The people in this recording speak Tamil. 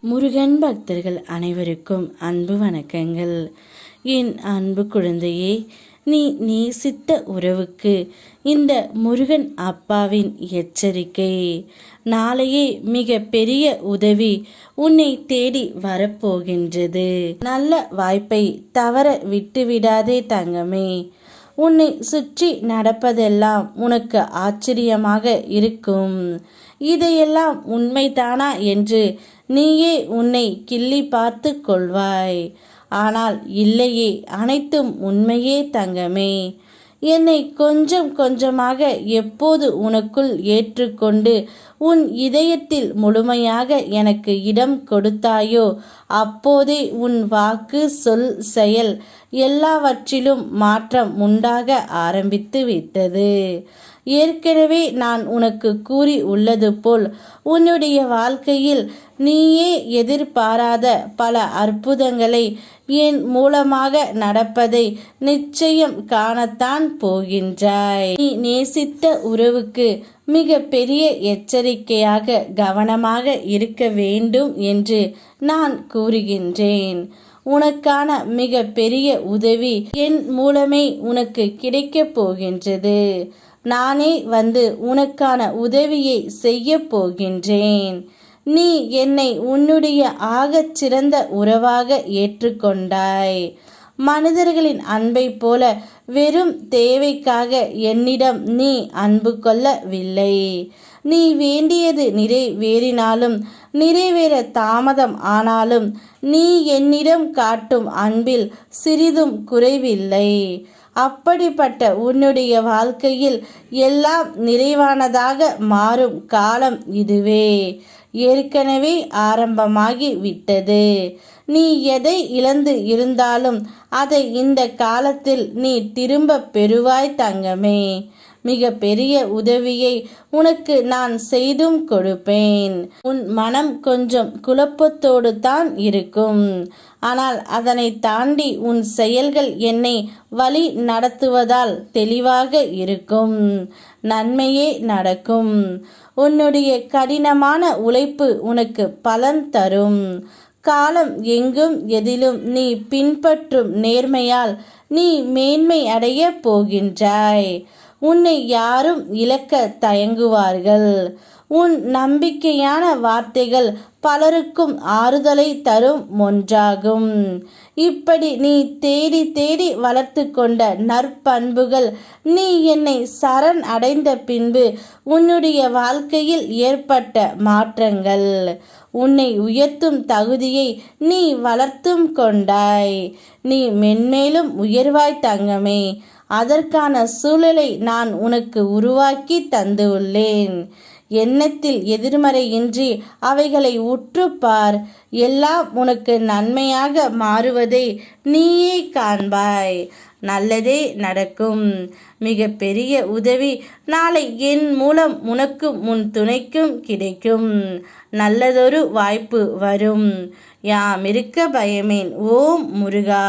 முருகன் பக்தர்கள் அனைவருக்கும் அன்பு வணக்கங்கள். என் அன்பு குழந்தையே, நீ நேசித்த உறவுக்கு இந்த முருகன் அப்பாவின் எச்சரிக்கை. நாளையே மிக பெரிய உதவி உன்னை தேடி வரப்போகின்றது. நல்ல வாய்ப்பை தவற விட்டுவிடாதே தங்கமே. உன்னை சுற்றி நடப்பதெல்லாம் உனக்கு ஆச்சரியமாக இருக்கும். இதையெல்லாம் உண்மைதானா என்று நீயே உன்னை கிள்ளி பார்த்து கொள்வாய். ஆனால் இல்லையே, அனைத்தும் உண்மையே தங்கமே. என்னை கொஞ்சம் கொஞ்சமாக எப்போது உனக்குள் ஏற்றுக்கொண்டு உன் இதயத்தில் முழுமையாக எனக்கு இடம் கொடுத்தாயோ அப்போதே உன் வாக்கு, சொல், செயல் எல்லாவற்றிலும் மாற்றம் உண்டாக ஆரம்பித்து விட்டது. ஏற்கனவே நான் உனக்கு கூறி உள்ளது போல் உன்னுடைய வாழ்க்கையில் நீயே எதிர்பாராத பல அற்புதங்களை என் மூலமாக நடப்பதை நிச்சயம் காணத்தான் போகின்றாய். நீ நேசித்த உறவுக்கு மிக பெரிய எச்சரிக்கையாக கவனமாக இருக்க வேண்டும் என்று நான் கூறுகின்றேன். உனக்கான மிக பெரிய உதவி என் மூலமே உனக்கு கிடைக்கப் போகின்றது. நானே வந்து உனக்கான உதவியை செய்ய போகின்றேன். நீ என்னை உன்னுடைய ஆகச் சிறந்த உறவாக ஏற்றுக்கொண்டாய். மனிதர்களின் அன்பை போல வெறும் தேவைக்காக என்னிடம் நீ அன்பு கொள்ளவில்லை. நீ வேண்டியது நிறைவேறினாலும் நிறைவேற தாமதம் ஆனாலும் நீ என்னிடம் காட்டும் அன்பில் சிறிதும் குறைவில்லை. அப்படிப்பட்ட உன்னுடைய வாழ்க்கையில் எல்லாம் நிறைவானதாக மாறும் காலம் இதுவே ஏற்கனவே ஆரம்பமாகி விட்டது. நீ எதை இழந்து இருந்தாலும் அதை இந்த காலத்தில் நீ திரும்ப பெறுவாய் தங்கமே. மிக பெரிய உதவியை உனக்கு நான் செய்தும் கொடுப்பேன். உன் மனம் கொஞ்சம் குழப்பத்தோடு தான் இருக்கும். ஆனால் அதனை தாண்டி உன் செயல்கள் என்னை வழி நடத்துவதால் தெளிவாக இருக்கும். நன்மையே நடக்கும். உன்னுடைய கடினமான உழைப்பு உனக்கு பலன் தரும். காலம் எங்கும் எதிலும் நீ பின்பற்றும் நேர்மையால் நீ மேன்மை அடைய போகின்றாய். உன்னை யாரும் இழக்க தயங்குவார்கள். உன் நம்பிக்கையான வார்த்தைகள் பலருக்கும் ஆறுதலை தரும் ஒன்றாகும். இப்படி நீ தேடி தேடி வளர்த்து கொண்ட நற்பண்புகள் நீ என்னை சரண் அடைந்த பின்பு உன்னுடைய வாழ்க்கையில் ஏற்பட்ட மாற்றங்கள். உன்னை உயர்த்தும் தகுதியை நீ வளர்த்தும் கொண்டாய். நீ மென்மேலும் உயர்வாய் தங்கமே. அதற்கான சூழலை நான் உனக்கு உருவாக்கி தந்துள்ளேன். எண்ணத்தில் எதிர்மறையின்றி அவைகளை உற்றுப்பார். எல்லாம் உனக்கு நன்மையாக மாறுவதை நீயே காண்பாய். நல்லதே நடக்கும். மிக பெரிய உதவி நாளை என் மூலம் உனக்கும் உன் துணைக்கும் கிடைக்கும். நல்லதொரு வாய்ப்பு வரும். யாமிருக்க பயமேன். ஓம் முருகா.